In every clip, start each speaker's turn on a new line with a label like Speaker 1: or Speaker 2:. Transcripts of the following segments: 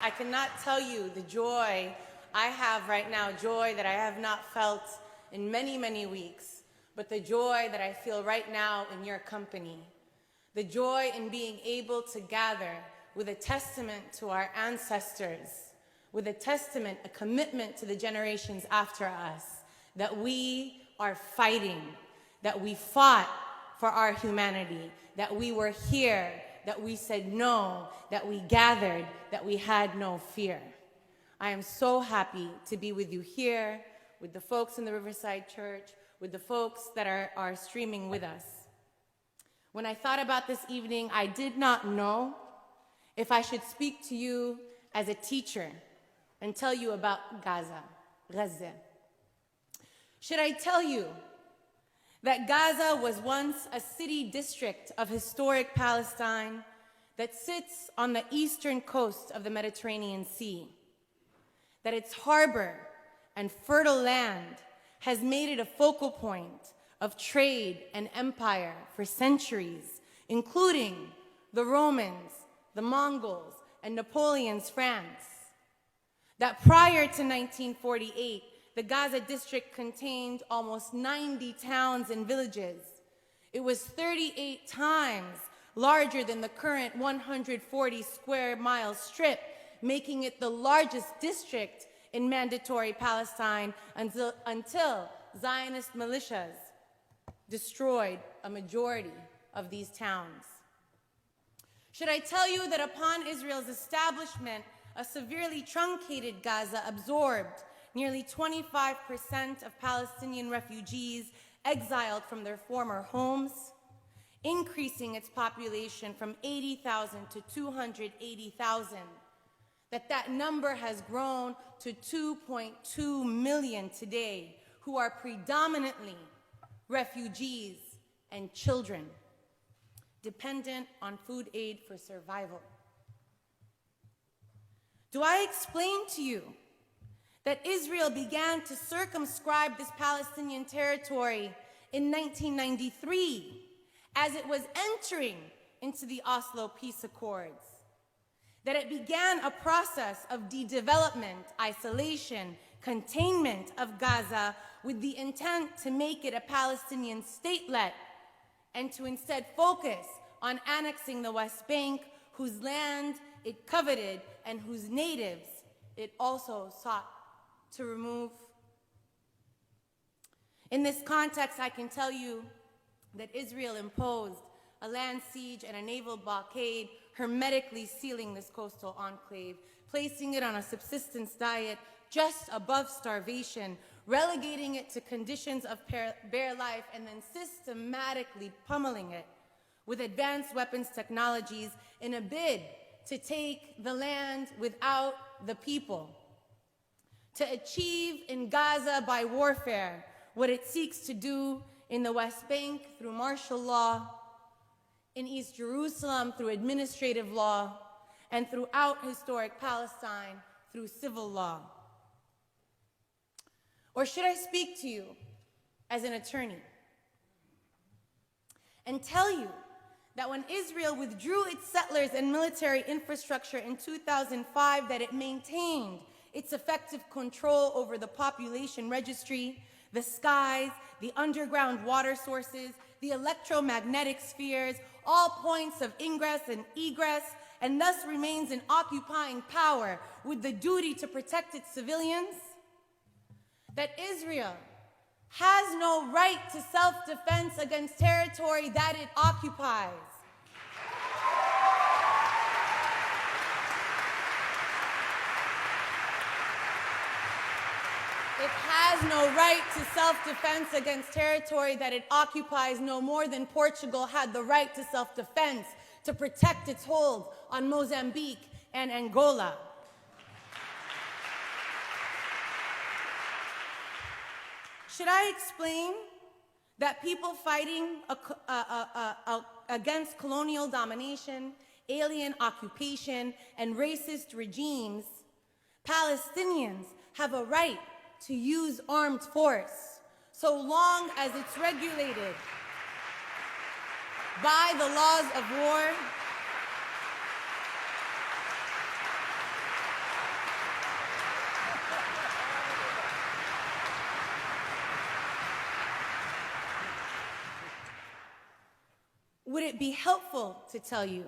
Speaker 1: I cannot tell you the joy I have right now, joy that I have not felt in many, many weeks, but the joy that I feel right now in your company. The joy in being able to gather with a testament to our ancestors, with a testament, a commitment to the generations after us, that we are fighting, that we fought for our humanity, that we were here, that we said no, that we gathered, that we had no fear. I am so happy to be with you here, with the folks in the Riverside Church, with the folks that are streaming with us. When I thought about this evening, I did not know if I should speak to you as a teacher and tell you about Gaza. Should I tell you that Gaza was once a city district of historic Palestine that sits on the eastern coast of the Mediterranean Sea, that its harbor and fertile land has made it a focal point of trade and empire for centuries, including the Romans, the Mongols, and Napoleon's France, that prior to 1948, the Gaza district contained almost 90 towns and villages. It was 38 times larger than the current 140 square mile strip, making it the largest district in mandatory Palestine until Zionist militias destroyed a majority of these towns. Should I tell you that upon Israel's establishment, a severely truncated Gaza absorbed nearly 25% of Palestinian refugees exiled from their former homes, increasing its population from 80,000 to 280,000, that number has grown to 2.2 million today, who are predominantly refugees and children, dependent on food aid for survival. Do I explain to you that Israel began to circumscribe this Palestinian territory in 1993 as it was entering into the Oslo Peace Accords? That it began a process of de-development, isolation, containment of Gaza with the intent to make it a Palestinian statelet and to instead focus on annexing the West Bank, whose land it coveted and whose natives it also sought to remove. In this context, I can tell you that Israel imposed a land siege and a naval blockade, hermetically sealing this coastal enclave, placing it on a subsistence diet just above starvation, relegating it to conditions of bare life, and then systematically pummeling it with advanced weapons technologies in a bid to take the land without the people, to achieve in Gaza by warfare what it seeks to do in the West Bank through martial law, in East Jerusalem through administrative law, and throughout historic Palestine through civil law. Or should I speak to you as an attorney and tell you that when Israel withdrew its settlers and military infrastructure in 2005, that it maintained its effective control over the population registry, the skies, the underground water sources, the electromagnetic spheres, all points of ingress and egress, and thus remains in occupying power with the duty to protect its civilians? That Israel has no right to self-defense against territory that it occupies. It has no right to self-defense against territory that it occupies, no more than Portugal had the right to self-defense to protect its hold on Mozambique and Angola. Should I explain that people fighting against colonial domination, alien occupation, and racist regimes, Palestinians have a right to use armed force so long as it's regulated by the laws of war would it be helpful to tell you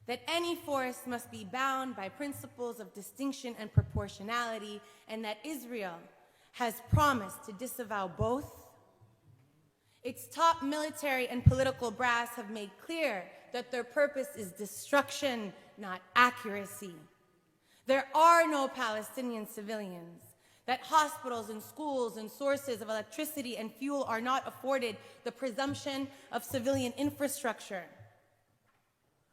Speaker 1: that any force must be bound by principles of distinction and proportionality, and that Israel has promised to disavow both? Its top military and political brass have made clear that their purpose is destruction, not accuracy. There are no Palestinian civilians, that hospitals and schools and sources of electricity and fuel are not afforded the presumption of civilian infrastructure.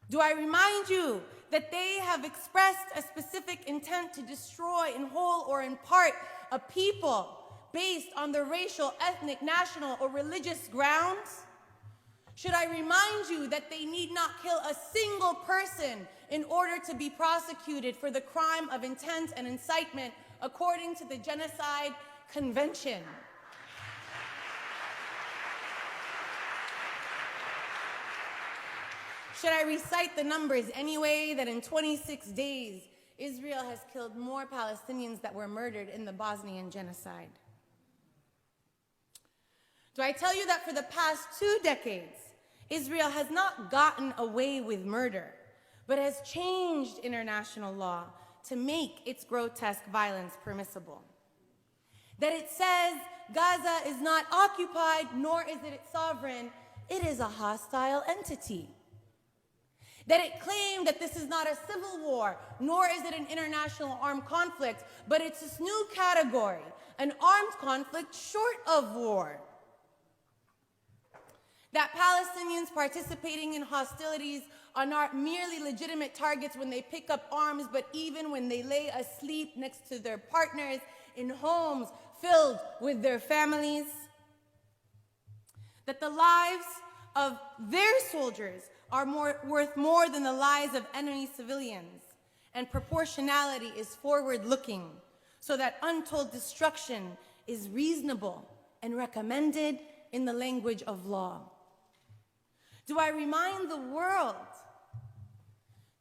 Speaker 1: Do I remind you that they have expressed a specific intent to destroy in whole or in part a people based on their racial, ethnic, national, or religious grounds? Should I remind you that they need not kill a single person in order to be prosecuted for the crime of intent and incitement according to the Genocide Convention? Should I recite the numbers anyway, that in 26 days, Israel has killed more Palestinians that were murdered in the Bosnian genocide? Do I tell you that for the past 2 decades, Israel has not gotten away with murder, but has changed international law to make its grotesque violence permissible? That it says Gaza is not occupied, nor is it sovereign, it is a hostile entity. That it claimed that this is not a civil war, nor is it an international armed conflict, but it's this new category, an armed conflict short of war. That Palestinians participating in hostilities are not merely legitimate targets when they pick up arms, but even when they lay asleep next to their partners in homes filled with their families. That the lives of their soldiers are worth more than the lives of enemy civilians, and proportionality is forward-looking, so that untold destruction is reasonable and recommended in the language of law. Do I remind the world,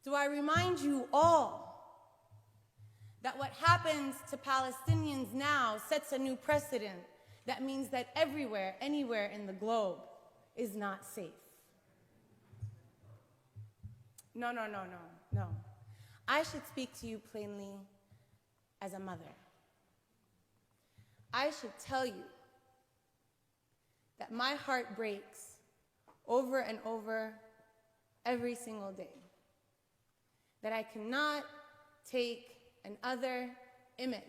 Speaker 1: do I remind you all, that what happens to Palestinians now sets a new precedent that means that everywhere, anywhere in the globe is not safe? No. I should speak to you plainly as a mother. I should tell you that my heart breaks over and over every single day. That I cannot take another image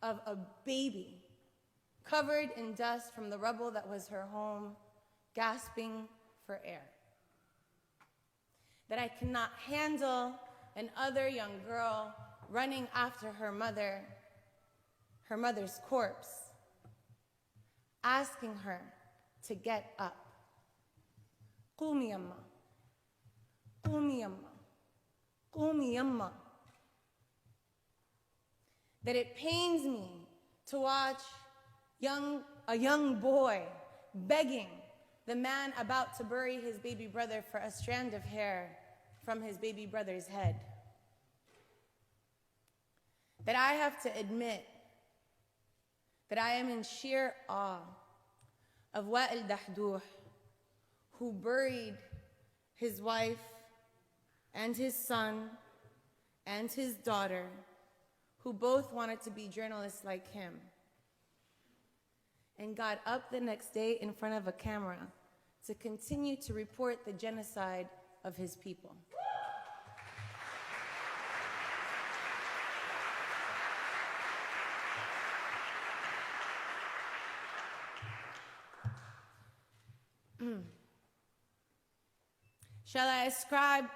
Speaker 1: of a baby covered in dust from the rubble that was her home, gasping for air. That I cannot handle another young girl running after her mother's corpse, asking her to get up. Qumi yamma, qumi yamma, qumi yamma. That it pains me to watch a young boy begging the man about to bury his baby brother for a strand of hair from his baby brother's head. That I have to admit that I am in sheer awe of Wa'il Dahdouh, who buried his wife and his son and his daughter, who both wanted to be journalists like him, and got up the next day in front of a camera to continue to report the genocide of his people. Shall I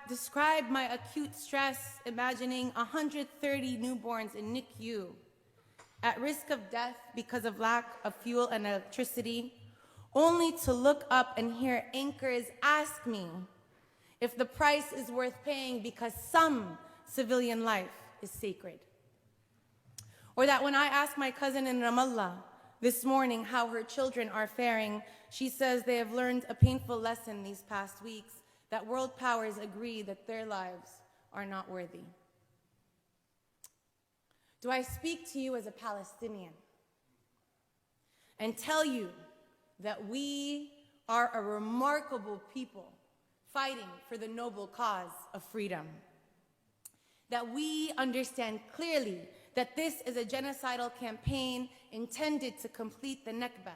Speaker 1: describe my acute stress imagining 130 newborns in NICU at risk of death because of lack of fuel and electricity, only to look up and hear anchors ask me if the price is worth paying because some civilian life is sacred? Or that when I ask my cousin in Ramallah this morning how her children are faring, she says they have learned a painful lesson these past weeks, that world powers agree that their lives are not worthy. Do I speak to you as a Palestinian and tell you that we are a remarkable people fighting for the noble cause of freedom. That we understand clearly that this is a genocidal campaign intended to complete the Nakba,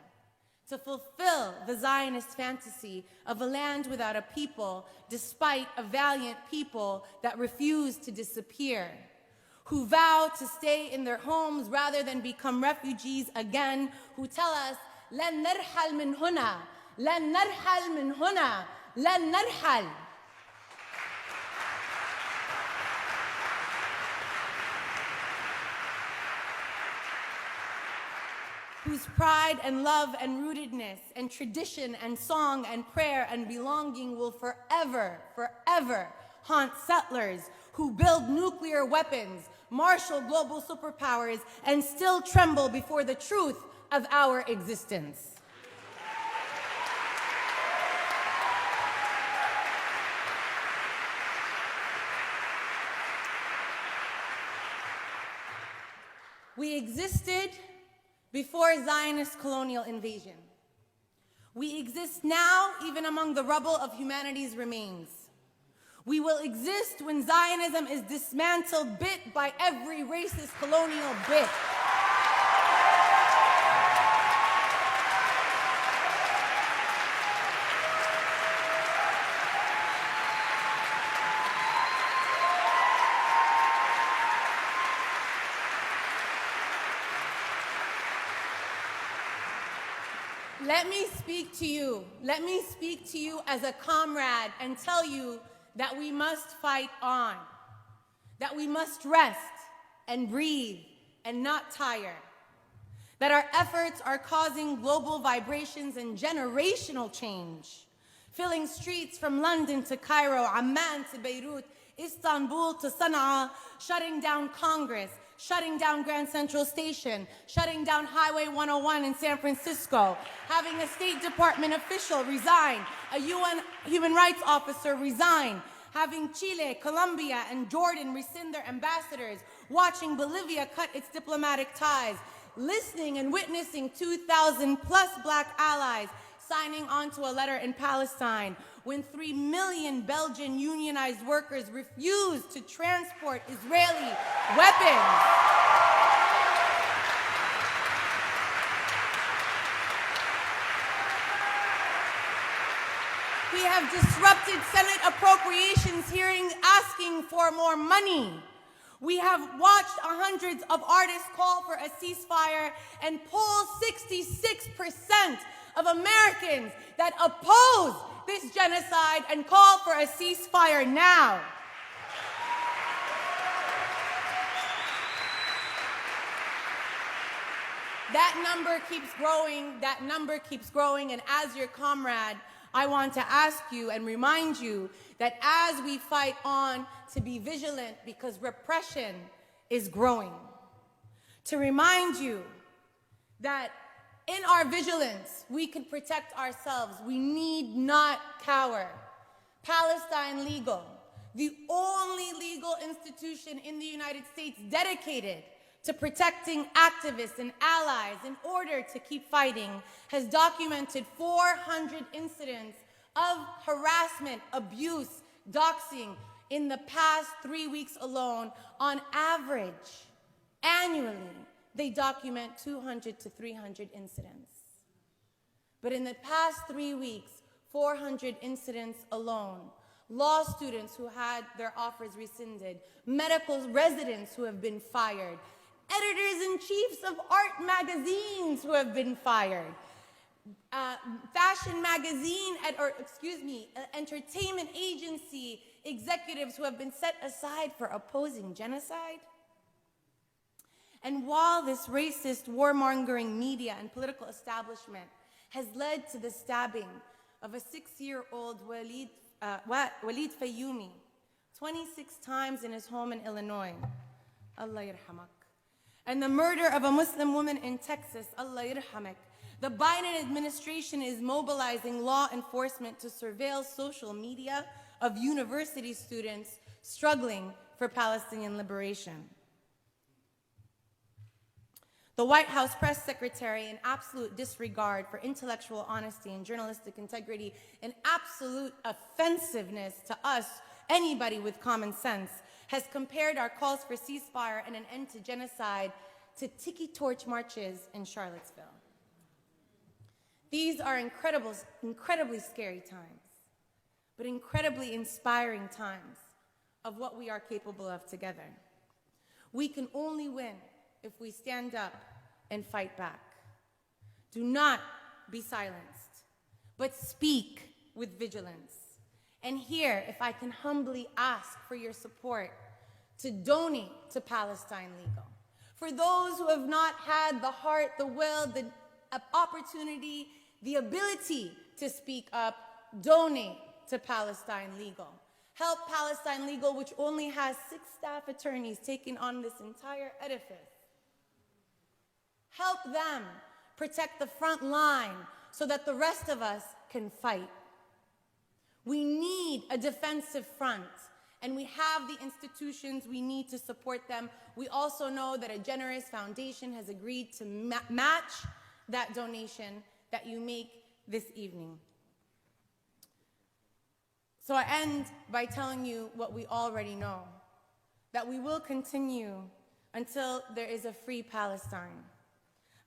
Speaker 1: to fulfill the Zionist fantasy of a land without a people, despite a valiant people that refuse to disappear, who vow to stay in their homes rather than become refugees again, who tell us, لن نرحل من هنا, لن نرحل من هنا, لن نرحل. Whose pride and love and rootedness and tradition and song and prayer and belonging will forever, forever haunt settlers who build nuclear weapons, marshal global superpowers, and still tremble before the truth of our existence. We existed before Zionist colonial invasion. We exist now even among the rubble of humanity's remains. We will exist when Zionism is dismantled bit by every racist colonial bit. Let me speak to you. Let me speak to you as a comrade and tell you that we must fight on, that we must rest and breathe and not tire, that our efforts are causing global vibrations and generational change, filling streets from London to Cairo, Amman to Beirut, Istanbul to Sana'a, shutting down Congress, shutting down Grand Central Station, shutting down Highway 101 in San Francisco, having a State Department official resign, a UN human rights officer resign, having Chile, Colombia, and Jordan rescind their ambassadors, watching Bolivia cut its diplomatic ties, listening and witnessing 2,000 plus Black allies signing onto a letter in Palestine, when 3 million Belgian unionized workers refused to transport Israeli weapons. We have disrupted Senate appropriations hearings asking for more money. We have watched hundreds of artists call for a ceasefire and poll 66% of Americans that oppose this genocide and call for a ceasefire now. That number keeps growing, that number keeps growing, and as your comrade, I want to ask you and remind you that as we fight on, to be vigilant because repression is growing. To remind you that in our vigilance, we can protect ourselves. We need not cower. Palestine Legal, the only legal institution in the United States dedicated to protecting activists and allies in order to keep fighting, has documented 400 incidents of harassment, abuse, doxing in the past 3 weeks alone. On average, annually, they document 200 to 300 incidents. But in the past 3 weeks, 400 incidents alone. Law students who had their offers rescinded, medical residents who have been fired, editors-in-chiefs of art magazines who have been fired, fashion magazine, entertainment agency executives who have been set aside for opposing genocide. And while this racist, warmongering media and political establishment has led to the stabbing of a 6-year-old Walid Fayyoumi 26 times in his home in Illinois, Allah yarhamak, and the murder of a Muslim woman in Texas, Allah yarhamak, the Biden administration is mobilizing law enforcement to surveil social media of university students struggling for Palestinian liberation. The White House press secretary, in absolute disregard for intellectual honesty and journalistic integrity, and absolute offensiveness to us, anybody with common sense, has compared our calls for ceasefire and an end to genocide to tiki torch marches in Charlottesville. These are incredibly scary times, but incredibly inspiring times of what we are capable of together. We can only win if we stand up and fight back. Do not be silenced, but speak with vigilance. And here, if I can humbly ask for your support to donate to Palestine Legal. For those who have not had the heart, the will, the opportunity, the ability to speak up, donate to Palestine Legal. Help Palestine Legal, which only has 6 staff attorneys taking on this entire edifice. Help them protect the front line so that the rest of us can fight. We need a defensive front, and we have the institutions we need to support them. We also know that a generous foundation has agreed to match that donation that you make this evening. So I end by telling you what we already know, that we will continue until there is a free Palestine,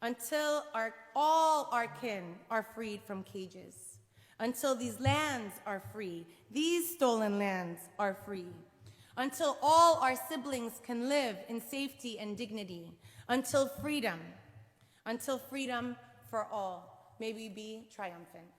Speaker 1: until all our kin are freed from cages, until these lands are free, these stolen lands are free, until all our siblings can live in safety and dignity, until freedom for all. May we be triumphant.